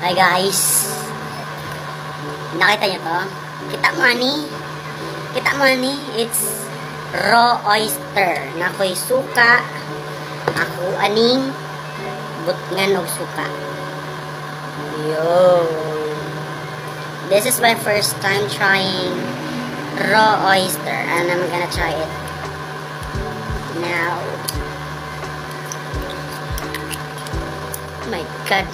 Hi guys. Nakita nyo to? Kita mo ni? It's raw oyster. Nakoy suka. Ako aning butngan og suka. Yo. This is my first time trying raw oyster and I'm gonna try it now. Oh my god.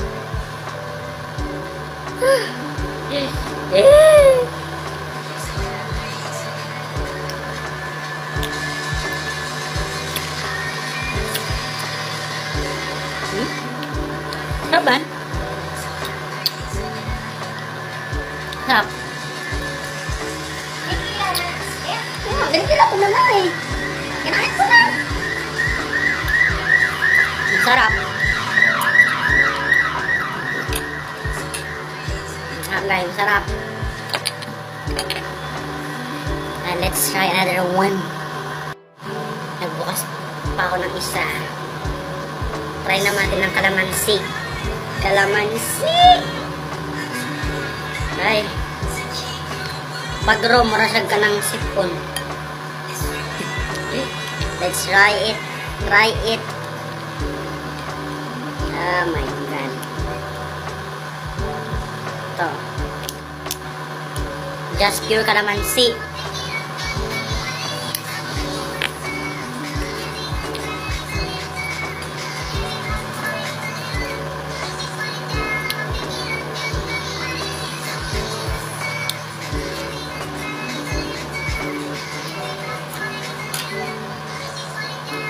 Saban? Sarap. Ganito ko na lang eh. Kinain ko na. Sarap. Sarap. And let's try another one. Nagbukas pa ako ng isa. Try naman natin ng kalamansi. Ay. Pag-raw, marasag ka ng sipon. Let's try it. Oh my god. Ito. Just pure kalamansi.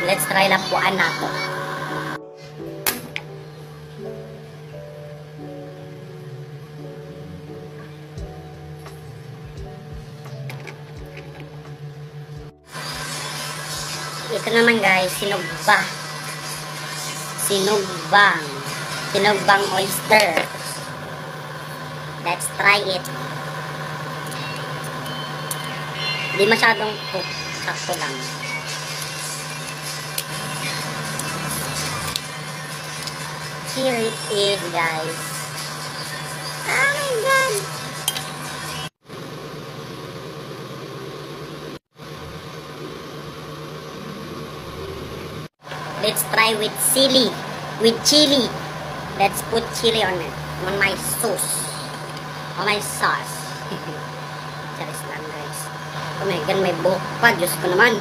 Let's try lapuan nato. Ito naman guys, sinugbang oyster. Let's try it. Di masyadong cook, sakto lang. Here it is, guys. Oh my god. Let's try with chili. Let's put chili on it. On my sauce. Charis lang, guys. Oh my god, may buhok pa. Diyos ko naman.